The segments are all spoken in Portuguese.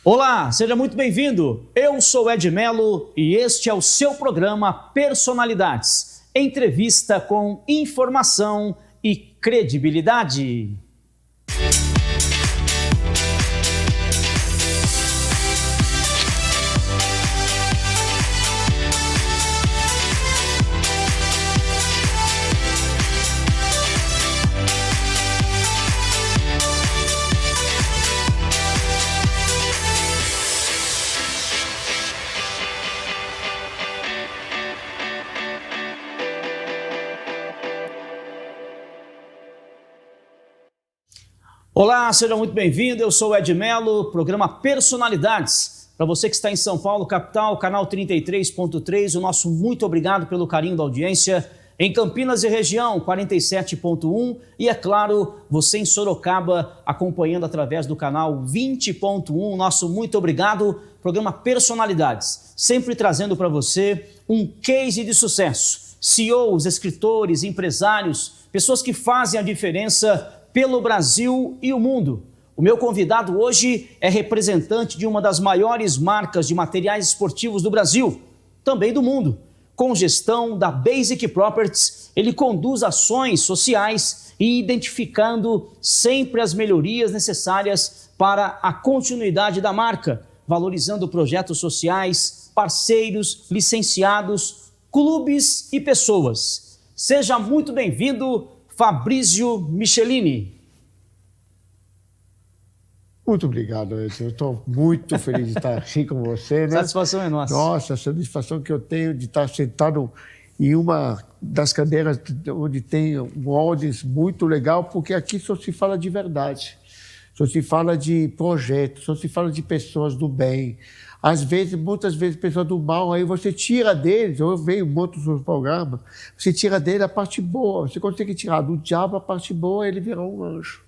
Olá, seja muito bem-vindo. Eu sou Ed Melo e este é o seu programa Personalidades. Entrevista com informação e credibilidade. Olá, seja muito bem-vindo. Eu sou o Ed Melo, programa Personalidades. Para você que está em São Paulo, capital, canal 33.3, o nosso muito obrigado pelo carinho da audiência. Em Campinas e região, 47.1 e, é claro, você em Sorocaba, acompanhando através do canal 20.1, nosso muito obrigado. Programa Personalidades, sempre trazendo para você um case de sucesso. CEOs, escritores, empresários, pessoas que fazem a diferença pelo Brasil e o mundo. O meu convidado hoje é representante de uma das maiores marcas de materiais esportivos do Brasil, também do mundo. Com gestão da Basic Properties, ele conduz ações sociais e identificando sempre as melhorias necessárias para a continuidade da marca, valorizando projetos sociais, parceiros, licenciados, clubes e pessoas. Seja muito bem-vindo, Fabrício Michelini. Muito obrigado, Edson. Eu estou muito feliz de estar aqui com você, né? Satisfação é nossa. Nossa, a satisfação que eu tenho de estar sentado em uma das cadeiras onde tem um audience muito legal, porque aqui só se fala de verdade, só se fala de projetos, só se fala de pessoas do bem. Às vezes, muitas vezes, pessoas do mal, aí você tira deles, eu venho muito no seu programa, você tira dele a parte boa, você consegue tirar do diabo a parte boa, ele virou um anjo.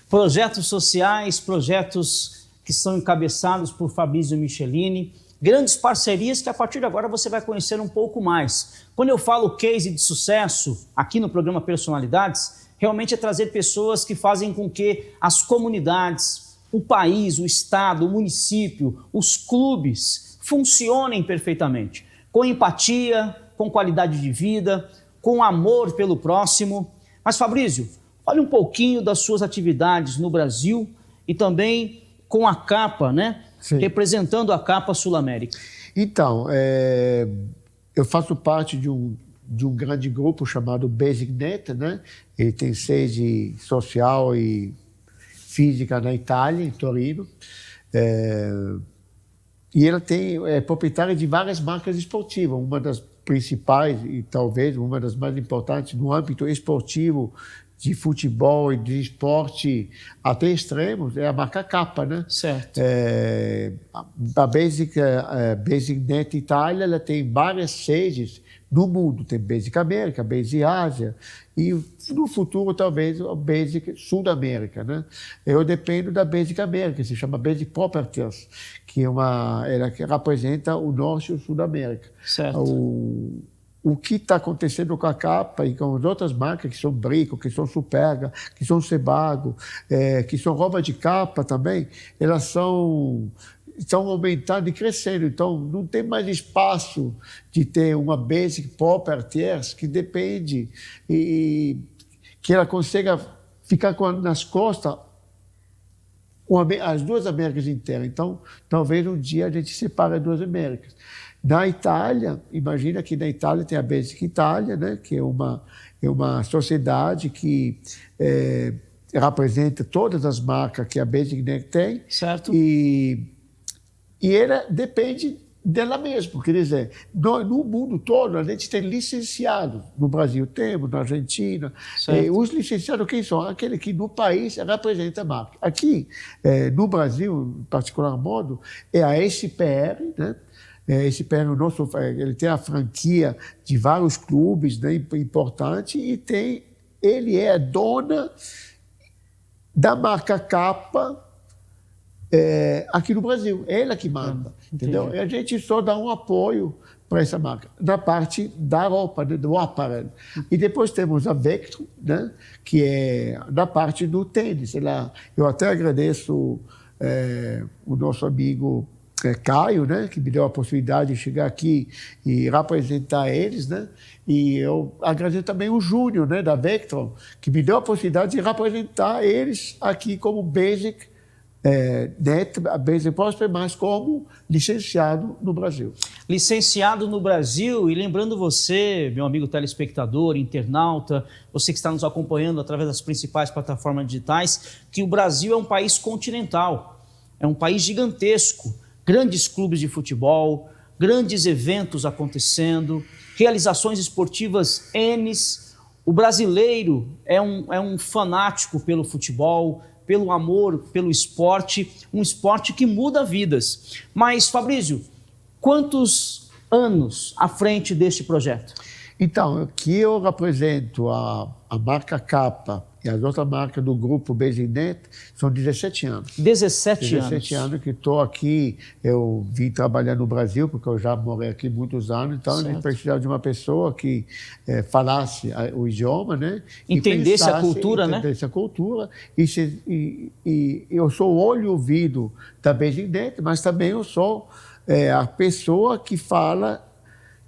Projetos sociais, projetos que são encabeçados por Fabrício Michelini, grandes parcerias que a partir de agora você vai conhecer um pouco mais. Quando eu falo case de sucesso aqui no programa Personalidades, realmente é trazer pessoas que fazem com que as comunidades, o país, o estado, o município, os clubes funcionem perfeitamente, com empatia, com qualidade de vida, com amor pelo próximo. Mas, Fabrício, fale um pouquinho das suas atividades no Brasil e também com a Capa, né? Sim. Representando a Capa Sul-América. Então, eu faço parte de um grande grupo chamado BasicNet, né? Ele tem sede social e física na Itália, em Torino. E ela é proprietária de várias marcas esportivas. Uma das principais e talvez uma das mais importantes no âmbito esportivo, de futebol e de esporte até extremos, é a marca Capa, né? Certo. A BasicNet Itália, ela tem várias sedes no mundo. Tem Basic América, Basic Ásia e, no futuro, talvez, a Basic Sul-América, né? Eu dependo da Basic América, que se chama Basic Properties, que ela que representa o Norte e o Sul-América. Certo. O que está acontecendo com a Capa e com as outras marcas, que são Brico, que são Superga, que são Sebago, que são Roupa de Capa também, elas estão aumentando e crescendo. Então, não tem mais espaço de ter uma Basic Properties que depende e que ela consiga ficar nas costas as duas Américas inteiras. Então, talvez um dia a gente separe as duas Américas. Na Itália, imagina que na Itália tem a Basic Itália, né, que é uma sociedade que representa todas as marcas que a BasicNet tem. Certo. E ela depende dela mesma. Quer dizer, no mundo todo a gente tem licenciados. No Brasil temos, na Argentina. Os licenciados quem são? Aquele que no país representa a marca. Aqui, no Brasil, em particular modo, é a SPR, né? Esse PN nosso, ele tem a franquia de vários clubes, né, importante, e ele é dona da marca Capa aqui no Brasil. É ela que manda, entendeu? E a gente só dá um apoio para essa marca, na parte da roupa, né, do apparel. E depois temos a Vectro, né, que é da parte do tênis. Eu até agradeço o nosso amigo Caio, né, que me deu a possibilidade de chegar aqui e representar eles, né? E eu agradeço também o Júnior, né, da Vectron, que me deu a possibilidade de representar eles aqui como Basic Net, Basic Prosper, mas como licenciado no Brasil. Licenciado no Brasil, e lembrando você, meu amigo telespectador, internauta, você que está nos acompanhando através das principais plataformas digitais, que o Brasil é um país continental, é um país gigantesco, grandes clubes de futebol, grandes eventos acontecendo, realizações esportivas Ns. O brasileiro é um fanático pelo futebol, pelo amor, pelo esporte, um esporte que muda vidas. Mas, Fabrício, quantos anos à frente deste projeto? Então, aqui eu represento a marca Capa e as outras marcas do grupo BasiNet, são 17 anos. 17 anos que estou aqui, eu vim trabalhar no Brasil, porque eu já morei aqui muitos anos, então a gente precisava de uma pessoa que falasse o idioma, né? Entendesse a cultura, né? Entendesse a cultura. E eu sou o olho e ouvido da BasiNet, mas também eu sou a pessoa que fala,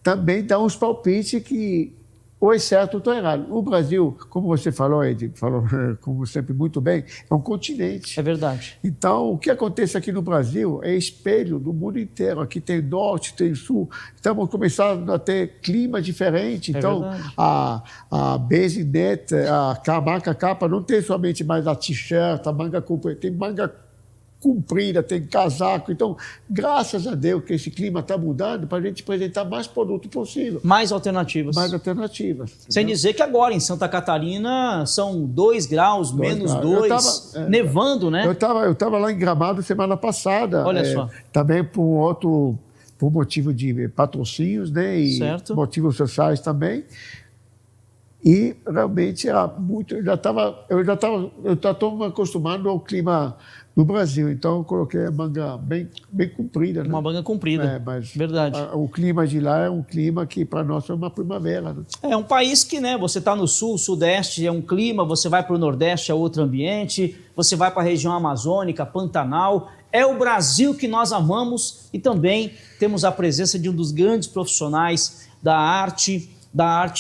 também dá uns palpites que ou é certo ou estou errado. O Brasil, como você falou, Ed, falou como sempre muito bem, é um continente. É verdade. Então, o que acontece aqui no Brasil é espelho do mundo inteiro. Aqui tem norte, tem sul. Estamos começando a ter clima diferente. Então, a BasiNet, a marca Capa, não tem somente mais a t-shirt, a manga comprida, tem manga comprida, tem casaco. Então, graças a Deus que esse clima está mudando para a gente apresentar mais produto possível. Mais alternativas. Mais alternativas. Sem entendeu? dizer que agora em Santa Catarina são 2 graus, menos 2, nevando, né? Eu tava lá em Gramado semana passada. Olha só. Também por motivo de patrocínios, né? E motivos sociais também. E realmente era muito. Eu já estou acostumado ao clima do Brasil, então eu coloquei a manga bem comprida. Né? Uma manga comprida, mas verdade. O clima de lá é um clima que para nós é uma primavera. Né? É um país que, né, você está no sul, sudeste é um clima, você vai para o nordeste é outro ambiente, você vai para a região amazônica, Pantanal. É o Brasil que nós amamos e também temos a presença de um dos grandes profissionais da arte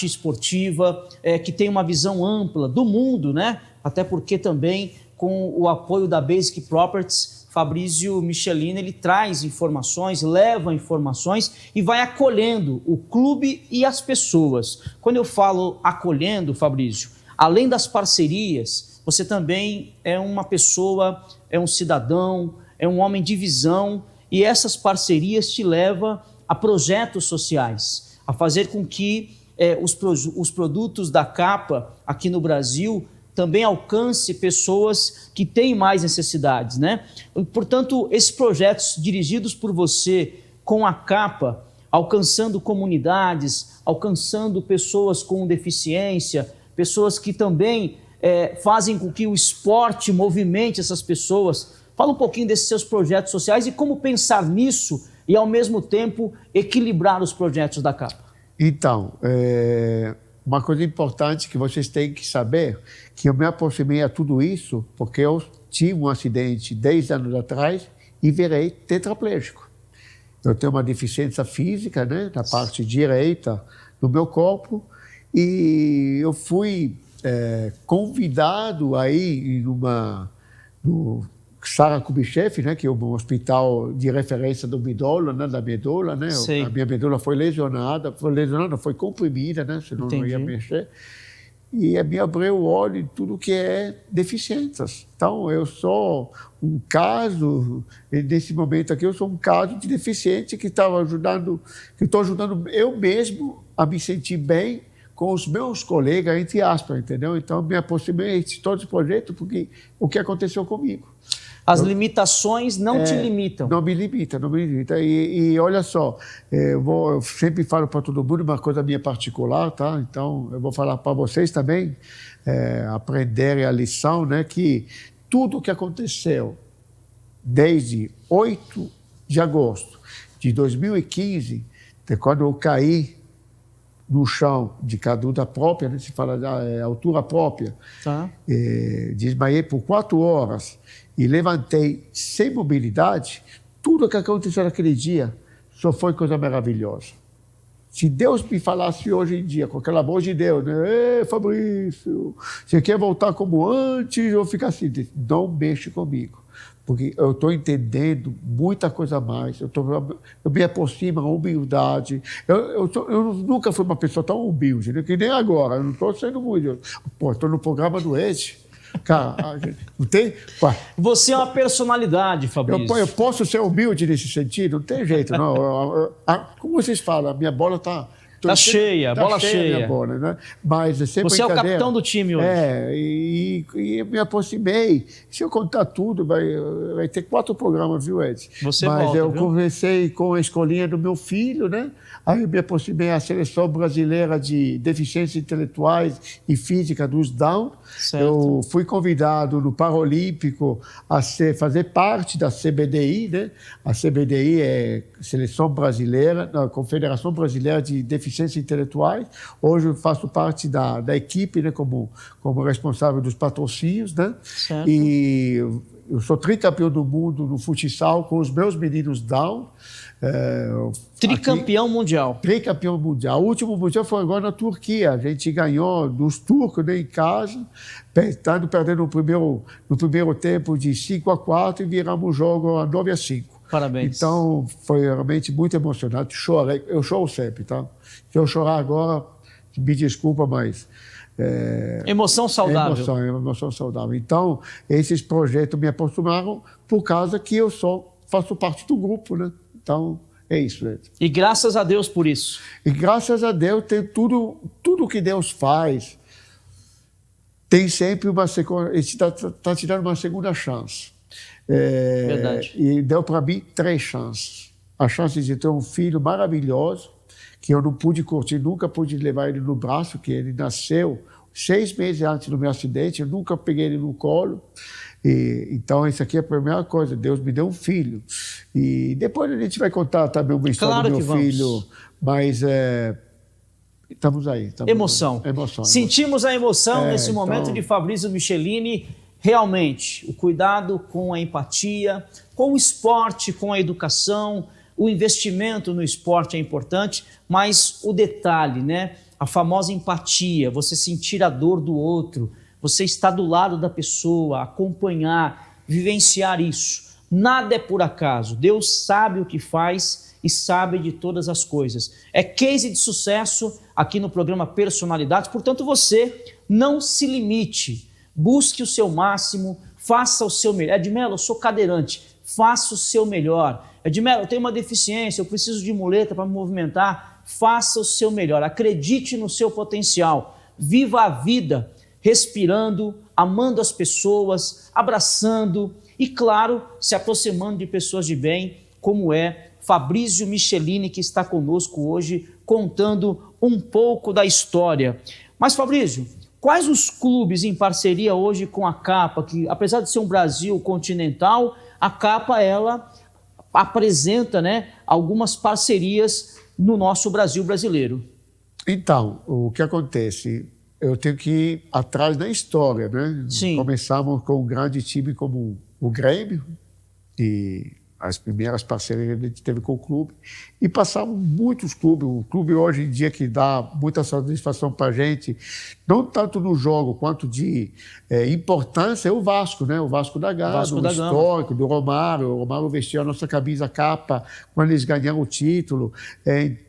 esportiva, que tem uma visão ampla do mundo, né? Até porque também com o apoio da Basic Properties, Fabrício Michelin, ele traz informações, leva informações e vai acolhendo o clube e as pessoas. Quando eu falo acolhendo, Fabrício, além das parcerias, você também é uma pessoa, é um cidadão, é um homem de visão e essas parcerias te levam a projetos sociais, a fazer com que os produtos da Capa aqui no Brasil também alcance pessoas que têm mais necessidades, né? Portanto, esses projetos dirigidos por você com a Capa, alcançando comunidades, alcançando pessoas com deficiência, pessoas que também fazem com que o esporte movimente essas pessoas. Fala um pouquinho desses seus projetos sociais e como pensar nisso e, ao mesmo tempo, equilibrar os projetos da Capa. Então, uma coisa importante que vocês têm que saber, que eu me aproximei a tudo isso porque eu tive um acidente 10 anos atrás e virei tetraplégico. Eu tenho uma deficiência física, né, na parte direita do meu corpo e eu fui convidado aí no Sara Kubitschek, né, que é um hospital de referência do medula, né, da medula, né? A minha medula foi comprimida, né, senão não ia mexer. E me abriu o olho em tudo que é deficiências. Então, eu sou um caso, nesse momento aqui, eu sou um caso de deficiente que estou ajudando eu mesmo a me sentir bem com os meus colegas, entre aspas, entendeu? Então, me aproximei de todo esse projeto porque o que aconteceu comigo. As limitações não te limitam. Não me limita. E olha só, eu sempre falo para todo mundo uma coisa minha particular, tá? Então, eu vou falar para vocês também, aprenderem a lição, né? Que tudo o que aconteceu desde 8 de agosto de 2015, quando eu caí no chão de caduta própria, né? Se fala da altura própria, desmaiei por 4 horas, e levantei sem mobilidade, tudo que aconteceu naquele dia só foi coisa maravilhosa. Se Deus me falasse hoje em dia, com aquela voz de Deus, né? Ei, Fabrício, você quer voltar como antes ou ficar assim? Não mexe comigo, porque eu estou entendendo muita coisa a mais, eu me aproximo da humildade. Eu nunca fui uma pessoa tão humilde, né? Que nem agora, eu não estou sendo muito. Pô, estou no programa do Ed. Cara, não tem? Você é uma personalidade, Fabrício. Eu posso ser humilde nesse sentido? Não tem jeito, não. Como vocês falam, a minha bola está... Está cheia, bola cheia. Minha bola, né? Mas é sempre você é o capitão do time hoje. E eu me aproximei. Se eu contar tudo, vai ter 4 programas, viu, Ed? Você Mas volta, eu viu? Conversei com a escolinha do meu filho, né? Aí eu me aproximei à Seleção Brasileira de Deficiências Intelectuais e Física dos Down. Certo. Eu fui convidado no Paralímpico a fazer parte da CBDI, né? A CBDI é Seleção Brasileira, a Confederação Brasileira de Deficiências Intelectuais. Hoje eu faço parte da equipe, né? Como responsável dos patrocínios, né? Certo. E eu sou tricampeão do mundo no futsal com os meus meninos Down. Tricampeão mundial. Tricampeão mundial. O último mundial foi agora na Turquia. A gente ganhou dos turcos, né, em casa, perdendo no primeiro tempo de 5-4 e viramos o jogo a 9-5. Parabéns. Então, foi realmente muito emocionante. Chorei. Eu choro sempre, tá? Se eu chorar agora, me desculpa, mas... emoção saudável. Emoção saudável. Então, esses projetos me aproximaram por causa que eu faço parte do grupo, né? Então, é isso, né? E graças a Deus por isso. E graças a Deus, tem tudo que Deus faz, tem sempre uma segunda... Ele está te dando uma segunda chance. Verdade. E deu para mim 3 chances. A chance de ter um filho maravilhoso, que eu não pude curtir, nunca pude levar ele no braço, que ele nasceu 6 meses antes do meu acidente, eu nunca peguei ele no colo. Então, isso aqui é a primeira coisa, Deus me deu um filho. E depois a gente vai contar também uma história do meu filho, mas estamos aí. Emoção. Sentimos a emoção nesse momento de Fabrício Michelini. Realmente, o cuidado com a empatia, com o esporte, com a educação, o investimento no esporte é importante, mas o detalhe, né? A famosa empatia, você sentir a dor do outro, você estar do lado da pessoa, acompanhar, vivenciar isso. Nada é por acaso. Deus sabe o que faz e sabe de todas as coisas. É case de sucesso aqui no programa Personalidades. Portanto, você não se limite. Busque o seu máximo, faça o seu melhor. Edmelo, eu sou cadeirante, faça o seu melhor. Edmelo, eu tenho uma deficiência, eu preciso de muleta para me movimentar. Faça o seu melhor, acredite no seu potencial. Viva a vida respirando, amando as pessoas, abraçando e, claro, se aproximando de pessoas de bem, como é Fabrício Michelini, que está conosco hoje, contando um pouco da história. Mas, Fabrício, quais os clubes em parceria hoje com a Capa, que apesar de ser um Brasil continental, a Capa, ela apresenta, né, algumas parcerias no nosso Brasil brasileiro? Então, o que acontece? Eu tenho que ir atrás da história, né? Sim. Começamos com um grande time como o Grêmio, e as primeiras parcerias que a gente teve com o clube, e passamos muitos clubes. O clube hoje em dia que dá muita satisfação para a gente, não tanto no jogo quanto de importância, é o Vasco, né? O Vasco da Gama, o histórico do Romário. O Romário vestiu a nossa camisa Capa quando eles ganharam o título.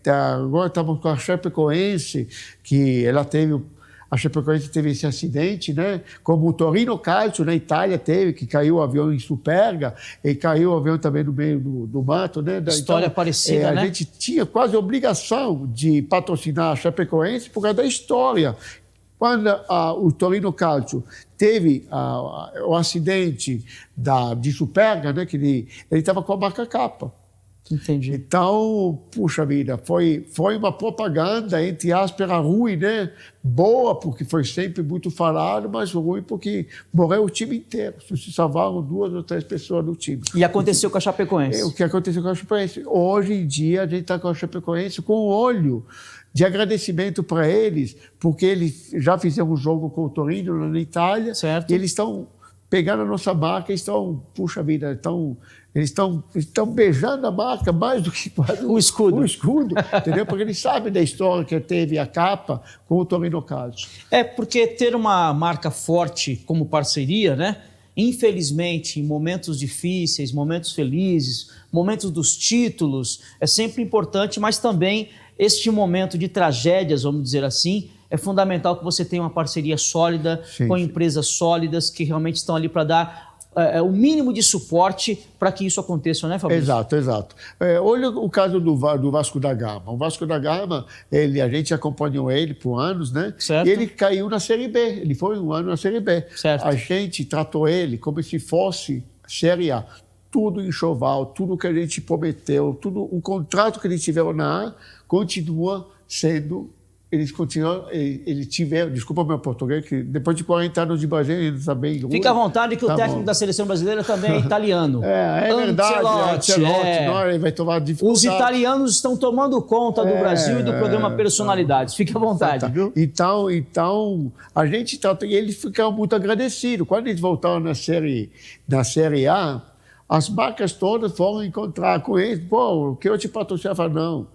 Agora estamos com a Chapecoense, que ela teve... A Chapecoense teve esse acidente, né? Como o Torino Calcio, na Itália, teve, que caiu o avião em Superga, e caiu o avião também no meio do mato, né? História parecida, né? A gente tinha quase a obrigação de patrocinar a Chapecoense por causa da história. Quando o Torino Calcio teve o acidente de Superga, né? Que ele estava com a marca Capa. Entendi. Então, puxa vida, foi uma propaganda, entre aspas, ruim, né? Boa, porque foi sempre muito falado, mas ruim porque morreu o time inteiro. Se salvaram 2 ou 3 pessoas no time. E aconteceu com a Chapecoense? O que aconteceu com a Chapecoense? Hoje em dia, a gente está com a Chapecoense com um olho de agradecimento para eles, porque eles já fizeram um jogo com o Torino na Itália, certo. E eles estão pegaram a nossa marca e estão, puxa vida, eles estão beijando a marca mais do que o escudo. O escudo, entendeu? Porque eles sabem da história que teve a capa com o Torino Calcio. Porque ter uma marca forte como parceria, né? Infelizmente, em momentos difíceis, momentos felizes, momentos dos títulos, é sempre importante, mas também este momento de tragédias, vamos dizer assim, é fundamental que você tenha uma parceria sólida com empresas sólidas que realmente estão ali para dar o mínimo de suporte para que isso aconteça, né, Fabrício? Exato. Olha o caso do Vasco da Gama. O Vasco da Gama, a gente acompanhou ele por anos, né? Certo. E ele caiu na Série B. Ele foi um ano na Série B. Certo. A gente tratou ele como se fosse Série A. Tudo enxoval, tudo que a gente prometeu, tudo o contrato que eles tiveram na A continua sendo. Eles tiveram, desculpa o meu português, que depois de 40 anos de Brasil, eles também. Fica à vontade que o técnico da seleção brasileira também é italiano. É verdade, Ancelotti, ele vai tomar dificuldade. Os italianos estão tomando conta do Brasil e do programa Personalidades. Fique à vontade, viu? Então, a gente trata, e eles ficaram muito agradecidos. Quando eles voltaram na série A, as marcas todas foram encontrar com eles. Pô, o que eu te patrocinava? Não.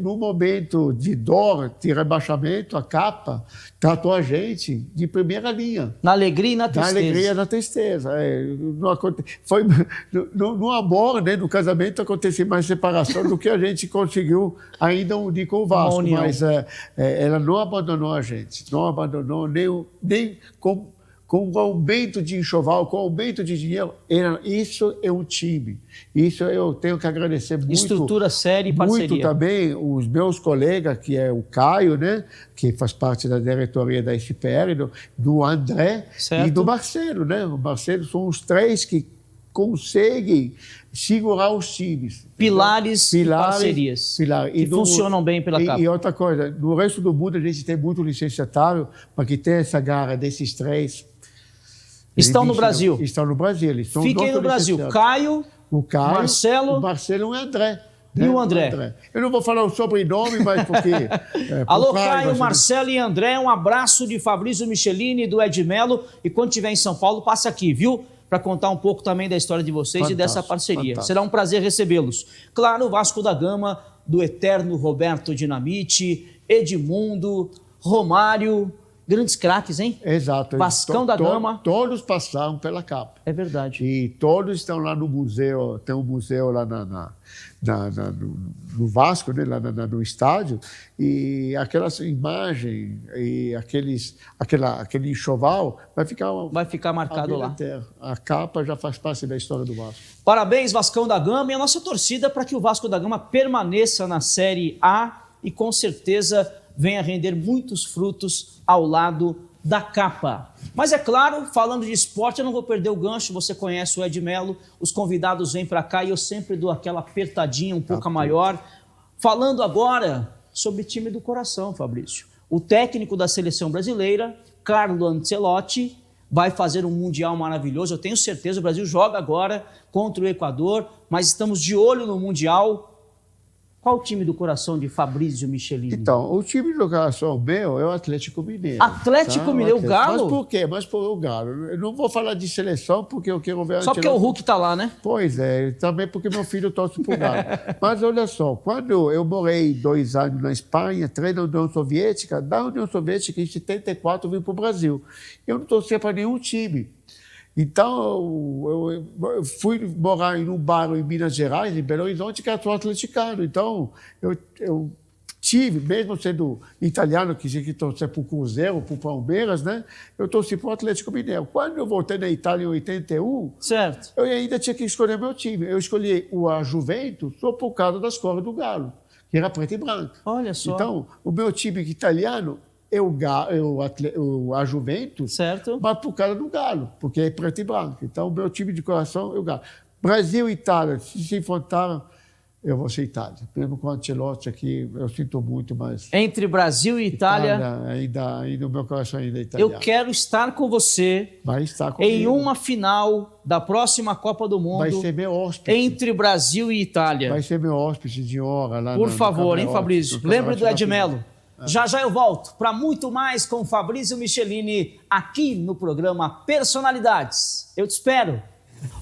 No momento de dor, de rebaixamento, a capa tratou a gente de primeira linha. Na alegria e na tristeza. Na alegria e na tristeza. No amor, né, no casamento, aconteceu mais separação do que a gente conseguiu ainda unir com o Vasco. Mas ela não abandonou a gente. Não abandonou nem com o aumento de enxoval, com o aumento de dinheiro. Isso é um time. Isso eu tenho que agradecer muito. Estrutura séria e parceria. Muito também os meus colegas, que é o Caio, né, que faz parte da diretoria da SPR, do André e do Marcelo. Né? O Marcelo são os três que conseguem segurar os times. Pilares e parcerias que funcionam bem pela capa. E outra coisa, no resto do mundo a gente tem muito licenciatário, mas que tem essa garra desses três. Estão no Brasil. Estão no Brasil. Fiquem no Brasil. Caio, Marcelo. O Marcelo e o André. E o André. Eu não vou falar o sobrenome, mas porque... Alô, Caio, Marcelo e André. Um abraço de Fabrício Michelini, do Ed Mello. E quando estiver em São Paulo, passe aqui, viu? Para contar um pouco também da história de vocês e dessa parceria. Fantástico. Será um prazer recebê-los. Claro, o Vasco da Gama, do eterno Roberto Dinamite, Edmundo, Romário... Grandes craques, hein? Exato. Vascão da Gama. Todos passaram pela capa. É verdade. E todos estão lá no museu, tem um museu lá no Vasco, né? Lá no estádio, e aquelas imagens e aquele enxoval vai ficar marcado lá. A capa já faz parte da história do Vasco. Parabéns, Vascão da Gama, e a nossa torcida para que o Vasco da Gama permaneça na Série A e com certeza venha render muitos frutos ao lado da capa. Mas é claro, falando de esporte, eu não vou perder o gancho, você conhece o Ed Mello, os convidados vêm para cá e eu sempre dou aquela apertadinha um pouco maior. Falando agora sobre time do coração, Fabrício. O técnico da seleção brasileira, Carlo Ancelotti, vai fazer um Mundial maravilhoso. Eu tenho certeza, o Brasil joga agora contra o Equador, mas estamos de olho no Mundial. Qual o time do coração de Fabrício Michelini? Então, o time do coração meu é o Atlético Mineiro. Atlético Mineiro, o Galo? Mas por quê? Mas por o Galo. Eu não vou falar de seleção porque eu quero ver... Só porque o Hulk está lá, né? Pois é, também porque meu filho torce pro Galo. Mas olha só, quando eu morei 2 anos na Espanha, treino na União Soviética, da União Soviética em 74 eu vim para o Brasil. Eu não torcia para nenhum time. Então, eu fui morar em um bairro em Minas Gerais, em Belo Horizonte, que era atleticano. Então, eu tive, mesmo sendo italiano, que tinha que torcer para o Cruzeiro, para o Palmeiras, né? Eu torci para o Atlético Mineiro. Quando eu voltei na Itália em 81, certo, eu ainda tinha que escolher meu time. Eu escolhi a Juventus só por causa das cores do Galo, que era preto e branco. Olha só. Então, o meu time italiano... a Juventus, certo, mas por causa do Galo, porque é preto e branco. Então, o meu time de coração é o Galo. Brasil e Itália, se enfrentaram, eu vou ser Itália. Mesmo com o Ancelotti aqui, eu sinto muito, mas... Entre Brasil e Itália... Ainda o meu coração ainda é italiano. Eu quero estar com você em uma final da próxima Copa do Mundo. Vai ser meu hóspede. Entre Brasil e Itália. Vai ser meu hóspede de honra lá. Por favor, hein, Fabrício? Lembre do Ed Mello. Já já eu volto para muito mais com Fabrício Michelini aqui no programa Personalidades. Eu te espero.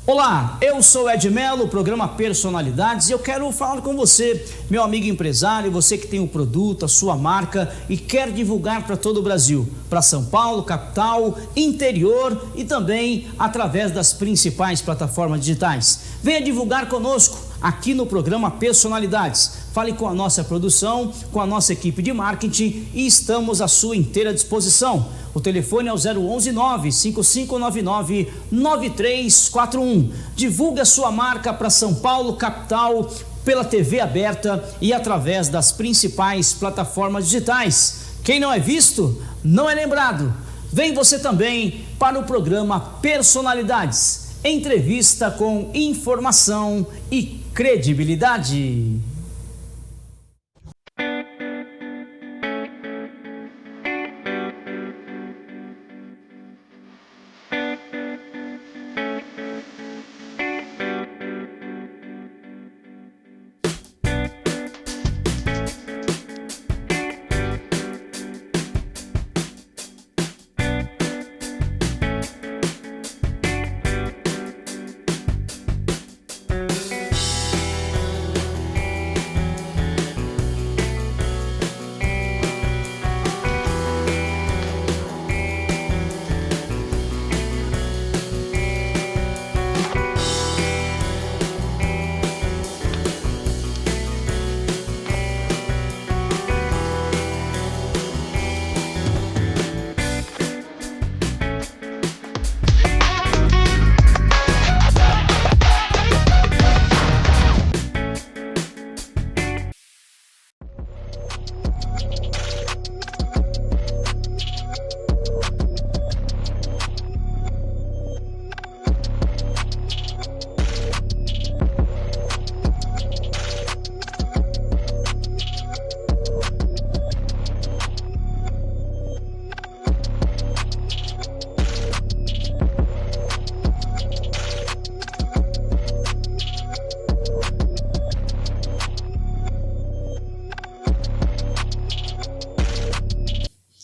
Olá, eu sou Ed Mello, programa Personalidades, e eu quero falar com você, meu amigo empresário, você que tem um produto, a sua marca e quer divulgar para todo o Brasil, para São Paulo, capital, interior e também através das principais plataformas digitais. Venha divulgar conosco aqui no programa Personalidades. Fale com a nossa produção, com a nossa equipe de marketing e estamos à sua inteira disposição. O telefone é o 011 95599 9341. Divulgue a sua marca para São Paulo, capital, pela TV aberta e através das principais plataformas digitais. Quem não é visto, não é lembrado. Vem você também para o programa Personalidades. Entrevista com informação e credibilidade.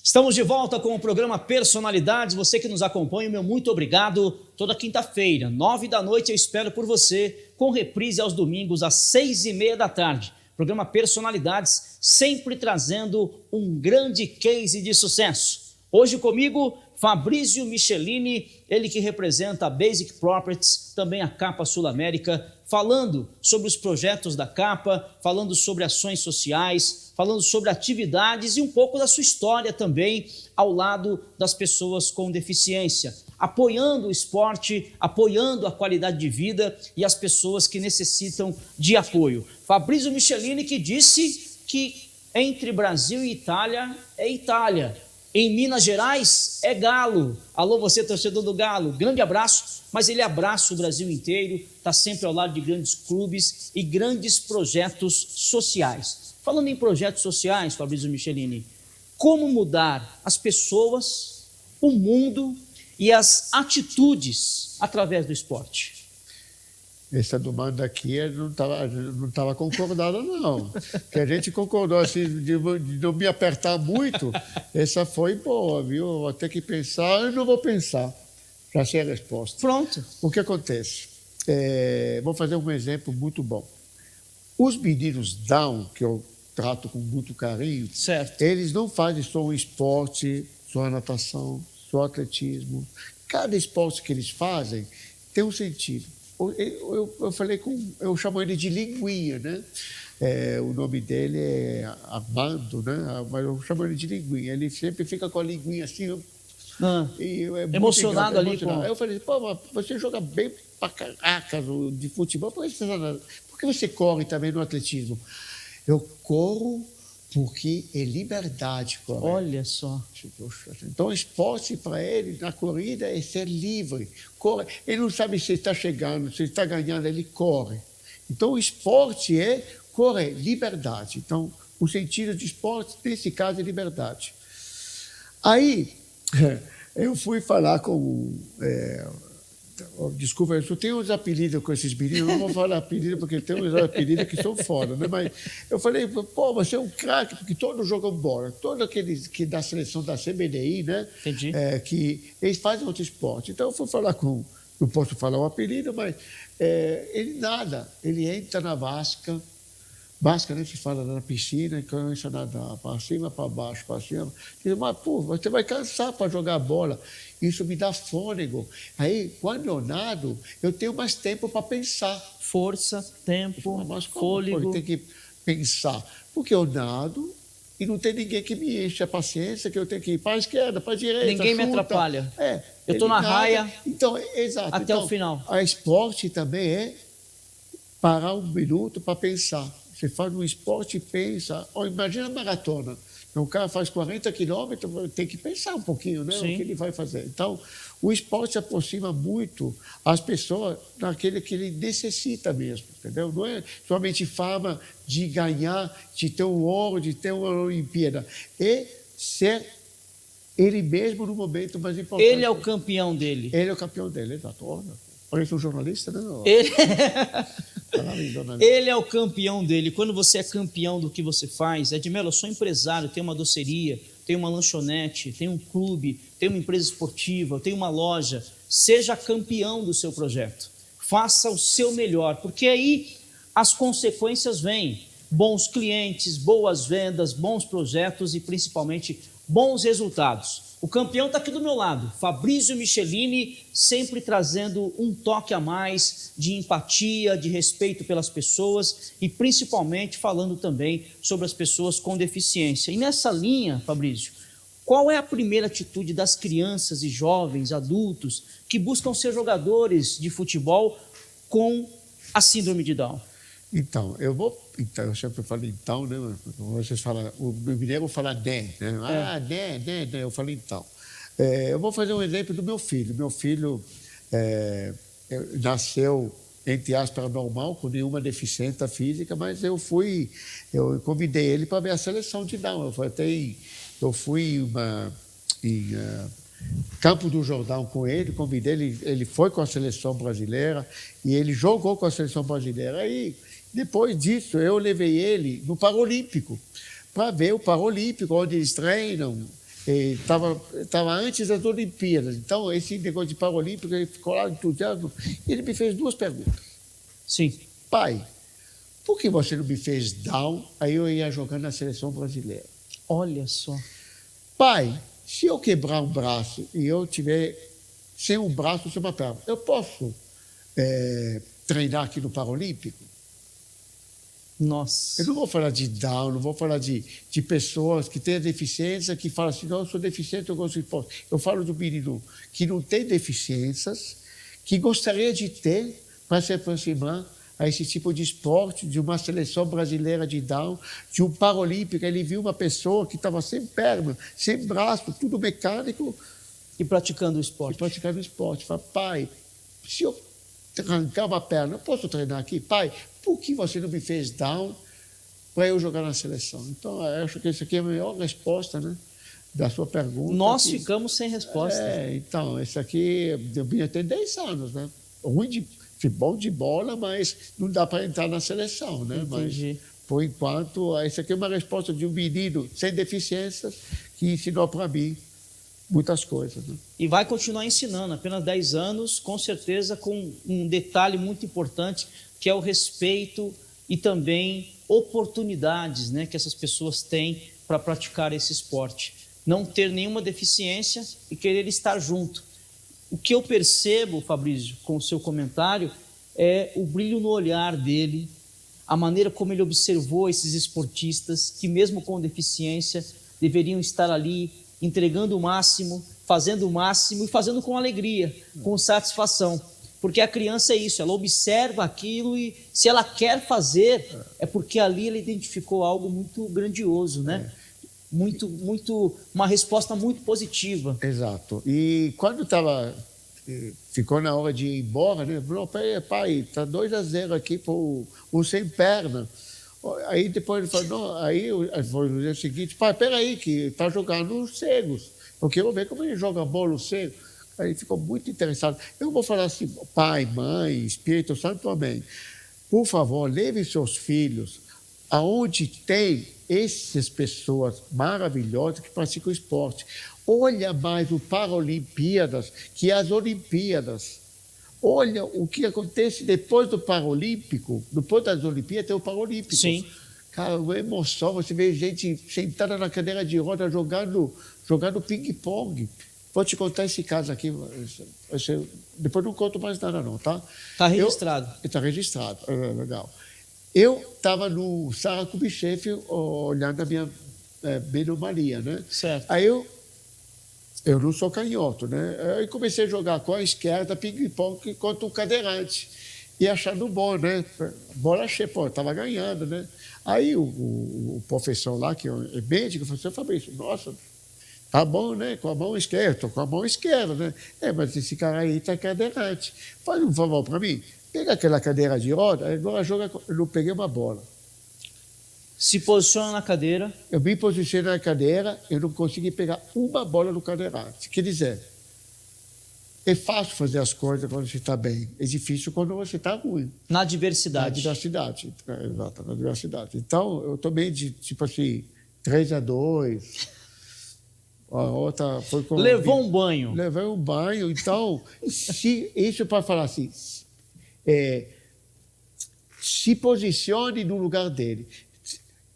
Estamos de volta com o programa Personalidades. Você que nos acompanha, meu muito obrigado. Toda quinta-feira, 9 da noite, eu espero por você, com reprise aos domingos, às 6h30 da tarde. Programa Personalidades, sempre trazendo um grande case de sucesso. Hoje comigo, Fabrício Michelini, ele que representa a Basic Properties, também a Capa Sul América, falando sobre os projetos da Capa, falando sobre ações sociais, falando sobre atividades e um pouco da sua história também ao lado das pessoas com deficiência, apoiando o esporte, apoiando a qualidade de vida e as pessoas que necessitam de apoio. Fabrício Michelini que disse que entre Brasil e Itália é Itália. Em Minas Gerais é Galo. Alô, você torcedor do Galo, grande abraço, mas ele abraça o Brasil inteiro, está sempre ao lado de grandes clubes e grandes projetos sociais. Falando em projetos sociais, Fabrício Michelini, como mudar as pessoas, o mundo e as atitudes através do esporte? Essa demanda aqui não estava concordada, não. Que a gente concordou assim, de não me apertar muito, essa foi boa, viu? Vou ter que pensar, eu não vou pensar. Já sei a resposta. Pronto. O que acontece? Vou fazer um exemplo muito bom. Os meninos Down, que eu trato com muito carinho, certo, eles não fazem só um esporte, só a natação, só atletismo. Cada esporte que eles fazem tem um sentido. Eu chamo ele de linguinha, né? O nome dele é Armando, né? Mas eu chamo ele de linguinha. Ele sempre fica com a linguinha assim, emocionado ali. Aí eu falei, pô, mas você joga bem pra caraca de futebol, por que você corre também no atletismo? Eu corro porque é liberdade. Correr. Olha só. Então, o esporte para ele, na corrida, é ser livre. Corre. Ele não sabe se está chegando, se está ganhando, ele corre. Então, o esporte é correr, liberdade. Então, o sentido de esporte, nesse caso, é liberdade. Aí, eu fui falar com Desculpa, eu tenho uns apelidos com esses meninos, não vou falar apelido porque tem uns apelidos que são fora, né? Mas eu falei, pô, você é um craque, porque todos jogam bola, todos aqueles que da seleção da CBDI, né? Entendi. Que eles fazem outro esporte. Então eu fui falar com, não posso falar o apelido, mas ele nada, ele entra na vasca, né, se fala na piscina, começa a nadar para cima, para baixo, para cima. Diz, mas, pô, você vai cansar para jogar bola. Isso me dá fôlego. Aí, quando eu nado, eu tenho mais tempo para pensar. Força, tempo, Mas como, fôlego. pô, eu tenho que pensar. Porque eu nado e não tem ninguém que me enche a paciência, que eu tenho que ir para a esquerda, para a direita. Ninguém me atrapalha. Eu estou na raia então, exato. até o final. A esporte também é parar um minuto para pensar. Você faz um esporte e pensa. Imagina a maratona. O cara faz 40 quilômetros, tem que pensar um pouquinho, né? Sim. O que ele vai fazer. Então, o esporte aproxima muito as pessoas daquele que ele necessita mesmo, entendeu? Não é somente fama de ganhar, de ter um ouro, de ter uma Olimpíada. É ser ele mesmo no momento mais importante. Ele é o campeão dele. Ele é o campeão dele, exato. Parece um jornalista, né? Ele é o campeão dele. Quando você é campeão do que você faz, Edmelo, eu sou empresário, tenho uma doceria, tenho uma lanchonete, tenho um clube, tenho uma empresa esportiva, tenho uma loja. Seja campeão do seu projeto. Faça o seu melhor, porque aí as consequências vêm. Bons clientes, boas vendas, bons projetos e principalmente bons resultados. O campeão está aqui do meu lado, Fabrício Michelini, sempre trazendo um toque a mais de empatia, de respeito pelas pessoas e principalmente falando também sobre as pessoas com deficiência. E nessa linha, Fabrício, qual é a primeira atitude das crianças e jovens, adultos, que buscam ser jogadores de futebol com a síndrome de Down? Então, eu sempre falo então, né? Vocês falam, o mineiro fala né? Né, eu falo então. Eu vou fazer um exemplo do meu filho. Meu filho nasceu, entre aspas, normal, com nenhuma deficiência física, mas eu convidei ele para ver a seleção de Down. Eu fui em Campo do Jordão com ele, convidei ele foi com a seleção brasileira e ele jogou com a seleção brasileira. Aí, depois disso, eu levei ele no Paralímpico, para ver o Paralímpico, onde eles treinam. Estava antes das Olimpíadas. Então, esse negócio de Paralímpico, ele ficou lá entusiasmado. E ele me fez duas perguntas. Sim. Pai, por que você não me fez Down? Aí eu ia jogando na seleção brasileira. Olha só. Pai, se eu quebrar um braço e eu tiver sem um braço, sem uma perna, eu posso treinar aqui no Paralímpico? Nossa. Eu não vou falar de Down, não vou falar de pessoas que têm deficiência, que falam assim, não, eu sou deficiente, eu gosto de esporte. Eu falo do menino que não tem deficiências, que gostaria de ter para se aproximar a esse tipo de esporte, de uma seleção brasileira de Down, de um Paralímpico. Ele viu uma pessoa que estava sem perna, sem braço, tudo mecânico. E praticando o esporte. Fala, pai, se eu arrancar uma perna, eu posso treinar aqui? Pai, por que você não me fez Down para eu jogar na seleção? Então, eu acho que essa aqui é a melhor resposta, né, da sua pergunta. Nós ficamos sem resposta. Então, esse aqui, eu vinha ter 10 anos, né? Bom de bola, mas não dá para entrar na seleção, né? Entendi. Mas, por enquanto, essa aqui é uma resposta de um menino sem deficiências que ensinou para mim muitas coisas, né? E vai continuar ensinando, apenas 10 anos, com certeza com um detalhe muito importante, que é o respeito e também oportunidades, né, que essas pessoas têm para praticar esse esporte. Não ter nenhuma deficiência e querer estar junto. O que eu percebo, Fabrício, com o seu comentário, é o brilho no olhar dele, a maneira como ele observou esses esportistas que, mesmo com deficiência, deveriam estar ali entregando o máximo, fazendo o máximo e fazendo com alegria, com satisfação. Porque a criança é isso, ela observa aquilo e se ela quer fazer, é porque ali ela identificou algo muito grandioso, né? Uma resposta muito positiva. Exato. E quando ficou na hora de ir embora, né? Falou, pai, tá 2-0 aqui para o sem perna. Aí depois ele falou, não, aí foi no dia seguinte, pai, peraí, que tá jogando os cegos. Eu quero ver como ele joga bola os cegos. Aí ficou muito interessado. Eu vou falar assim, Pai, Mãe, Espírito Santo, amém. Por favor, leve seus filhos aonde tem essas pessoas maravilhosas que praticam esporte. Olha mais o Paralimpíadas que as Olimpíadas. Olha o que acontece depois do Paralímpico. Depois das Olimpíadas tem o Paralímpico. Sim. Cara, uma emoção. Você vê gente sentada na cadeira de roda jogando ping-pong. Vou te contar esse caso aqui. Depois não conto mais nada não, tá? Está registrado. Está registrado. É legal. Eu estava no Sarah Kubitschek olhando a minha anomalia, né? Certo. Aí eu não sou canhoto, né? Aí comecei a jogar com a esquerda ping-pong contra um cadeirante. E achando bom, né? Bola cheia, pô, eu estava ganhando, né? Aí o professor lá, que é médico, falou assim, Fabrício, nossa, tá bom, né? Com a mão esquerda, estou com a mão esquerda, né? Mas esse cara aí está cadeirante. Faz um favor para mim. Pega aquela cadeira de roda, agora joga. Eu não peguei uma bola. Se posiciona na cadeira. Eu me posicionei na cadeira, eu não consegui pegar uma bola no cadeirante. Quer dizer, é fácil fazer as coisas quando você está bem. É difícil quando você está ruim. Na adversidade. Na adversidade. Exato, na adversidade. Então, eu tomei de, tipo assim, 3-2. A outra foi com... Levou um banho. Levei um banho. Então, isso para falar assim... se posicione no lugar dele.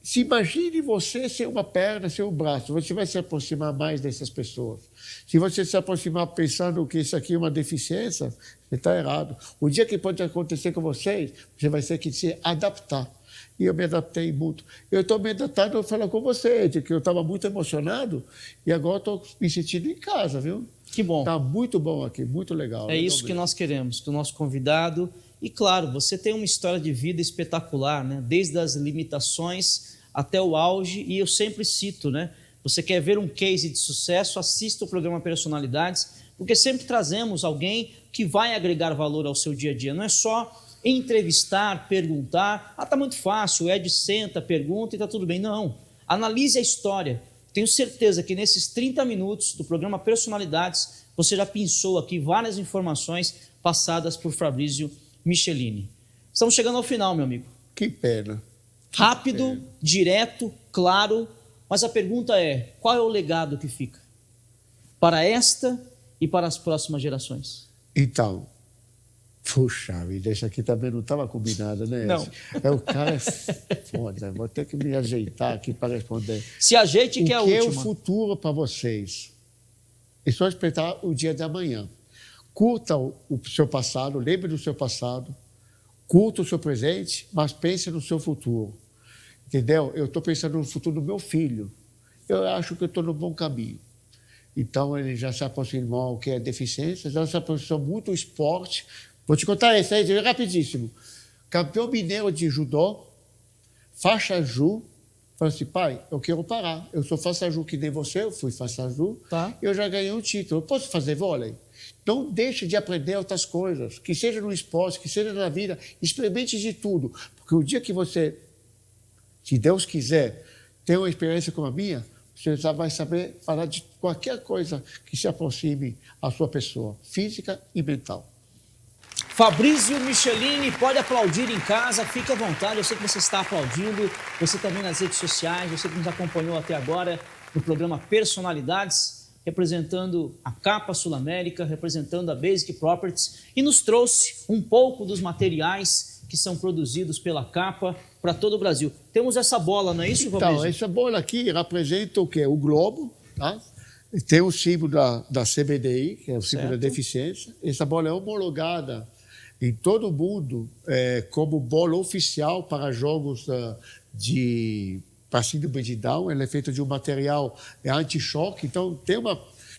Se imagine você ser uma perna, ser um braço. Você vai se aproximar mais dessas pessoas. Se você se aproximar pensando que isso aqui é uma deficiência, você está errado. O dia que pode acontecer com vocês, você vai ter que se adaptar. E eu me adaptei muito. Eu estou me adaptando a falar com você, de que eu estava muito emocionado e agora estou me sentindo em casa, viu? Que bom. Está muito bom aqui, muito legal. É isso que nós queremos, do nosso convidado. E claro, você tem uma história de vida espetacular, né? Desde as limitações até o auge. E eu sempre cito, né? Você quer ver um case de sucesso, assista o programa Personalidades, porque sempre trazemos alguém que vai agregar valor ao seu dia a dia. Não é só entrevistar, perguntar. Tá muito fácil, o Ed senta, pergunta e tá tudo bem. Não, analise a história. Tenho certeza que nesses 30 minutos do programa Personalidades, você já pensou aqui várias informações passadas por Fabrício Michelini. Estamos chegando ao final, meu amigo. Que pena. Rápido, direto, claro, mas a pergunta é, qual é o legado que fica para esta e para as próximas gerações? Então, puxa vida, isso aqui também não estava combinado, né? Não. O cara é foda, vou ter que me ajeitar aqui para responder. Se ajeite que é a última. O que é o futuro para vocês? É só esperar o dia de amanhã. Curta o seu passado, lembre do seu passado, curta o seu presente, mas pense no seu futuro. Entendeu? Eu estou pensando no futuro do meu filho. Eu acho que eu estou no bom caminho. Então, ele já se aproximou o que é deficiência, já se aproximou muito o esporte. Vou te contar isso aí, rapidíssimo. Campeão mineiro de judô, faixa azul. Falei assim, pai, eu quero parar. Eu sou faixa azul que nem você, eu fui faixa azul. Tá. Eu já ganhei um título. Eu posso fazer vôlei? Não deixe de aprender outras coisas, que seja no esporte, que seja na vida, experimente de tudo. Porque o dia que você, se Deus quiser, ter uma experiência como a minha, você já vai saber falar de qualquer coisa que se aproxime à sua pessoa, física e mental. Fabrício Michelini, pode aplaudir em casa, fique à vontade, eu sei que você está aplaudindo, você também nas redes sociais, você que nos acompanhou até agora no programa Personalidades, representando a Capa Sul América, representando a Basic Properties, e nos trouxe um pouco dos materiais que são produzidos pela Capa para todo o Brasil. Temos essa bola, não é isso, Fabrício? Então, essa bola aqui representa o quê? O globo, tá? Tem o símbolo da CBDI, que é o símbolo da deficiência. Essa bola é homologada em todo o mundo como bola oficial para jogos para síndrome de Down. Ela é feita de um material anti-choque, então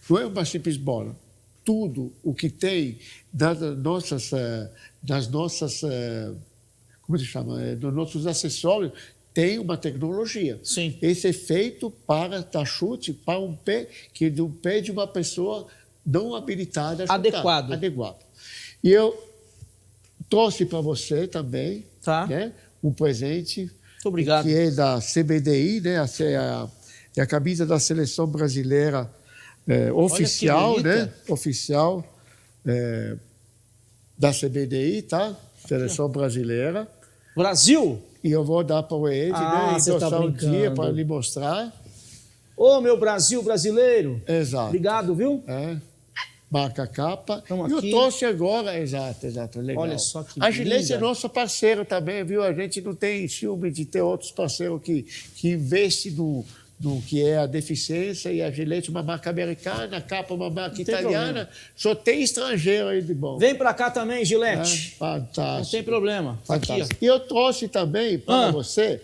não é uma simples bola. Tudo o que tem das nossas como se chama? Dos nossos acessórios tem uma tecnologia. Sim. Esse é feito para dar chute para um pé de uma pessoa não habilitada a chutar. Adequado. E eu trouxe para você também, tá, né, um presente. Muito obrigado. Que é da CBDI, né, é a camisa da seleção brasileira oficial, né? Oficial da CBDI, tá? Seleção brasileira. Brasil! E eu vou dar para o Ed, né? Você tá um brincando. dia para lhe mostrar. Ô, meu Brasil brasileiro! Exato. Obrigado, viu? Marca a capa. Tamo e aqui. eu trouxe agora, exato, legal. Olha só que a Gillette linda. é nosso parceiro também, viu? A gente não tem ciúme de ter outros parceiros que investem no que é a deficiência, e a Gillette uma marca americana, a capa uma marca italiana, só tem estrangeiro aí de bom. Vem pra cá também, Gillette. Fantástico. Não tem problema. Fantástico. Aqui, ó. E eu trouxe também para você,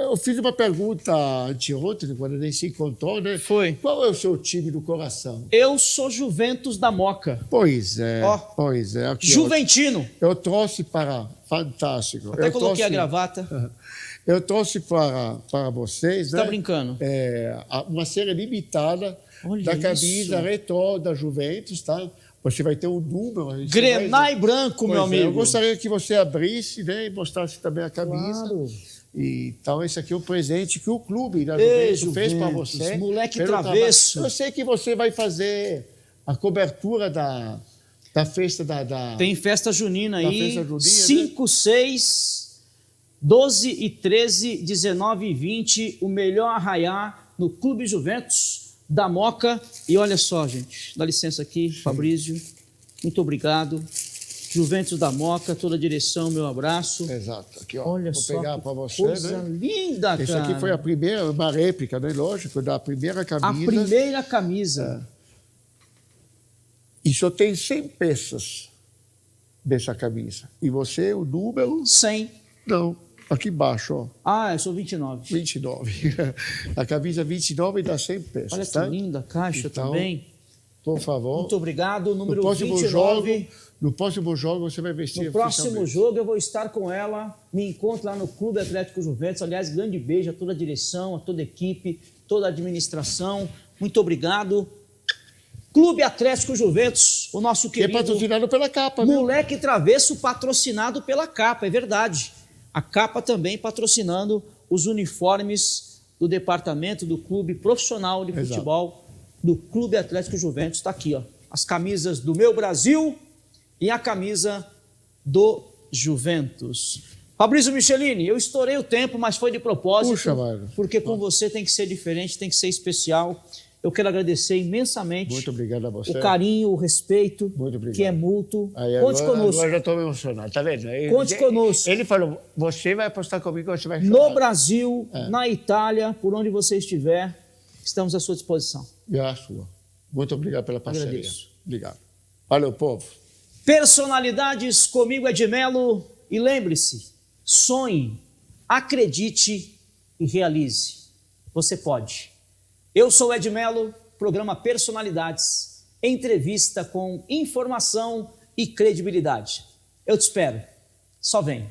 eu fiz uma pergunta anteontem, quando a gente se encontrou, né? Foi. Qual é o seu time do coração? Eu sou Juventus da Moca. Pois é, Ó. pois é. Aqui, Juventino. eu trouxe para... Fantástico. Até coloquei a gravata. Eu trouxe para vocês, Tá brincando? uma série limitada da camisa retrô da Juventus, tá? Você vai ter um número. Grenai branco, meu amigo. Eu gostaria que você abrisse, né, e mostrasse também a camisa. Claro. Então, esse aqui é um presente que o clube da Juventus fez para você. Moleque travesso. Trabalho. Eu sei que você vai fazer a cobertura da festa Tem festa junina aí. Festa junina, 5, 6, 12 e 13, 19 e 20. O melhor arraiar no Clube Juventus da Moca. E olha só, gente. Dá licença aqui, Fabrício. Muito obrigado. Juventus da Moca, toda a direção, meu abraço. Exato. Aqui, ó. Olha Vou só pegar para você, coisa né? linda, cara. Esse aqui foi a primeira, uma réplica, né? Lógico, da primeira camisa. A primeira camisa. E só tem 100 peças dessa camisa. E você, o número... 100. Não, aqui embaixo, ó. Ah, eu sou 29. 29. A camisa 29 dá 100 peças. Olha que tá? linda a caixa Então, também. Por favor. Muito obrigado. Número No próximo 29. No próximo jogo você vai vestir No próximo oficialmente. jogo eu vou estar com ela. Me encontro lá no Clube Atlético Juventus. Aliás, grande beijo a toda a direção, a toda a equipe, toda a administração. Muito obrigado. Clube Atlético Juventus, o nosso Que é querido... patrocinado pela capa, viu? Moleque Travesso patrocinado pela capa, é verdade. A capa também patrocinando os uniformes do departamento do clube profissional de futebol do Clube Atlético Juventus. Está aqui, ó, as camisas do meu Brasil e a camisa do Juventus. Fabrício Michelini, eu estourei o tempo, mas foi de propósito. Puxa, mano. Porque com você tem que ser diferente, tem que ser especial. Eu quero agradecer imensamente. Muito obrigado a você. O carinho, o respeito, Muito obrigado. que é mútuo. Aí, Conte agora, conosco. Agora já estou emocionado, tá vendo? Conte conosco. Ele falou, você vai apostar comigo, você vai chorar. No Brasil, na Itália, por onde você estiver, estamos à sua disposição. E a sua. Muito obrigado pela parceria. Agradeço. Obrigado. Valeu, povo. Personalidades comigo, Ed Melo. E lembre-se, sonhe, acredite e realize. Você pode. Eu sou Ed Melo, programa Personalidades, entrevista com informação e credibilidade. Eu te espero. Só vem.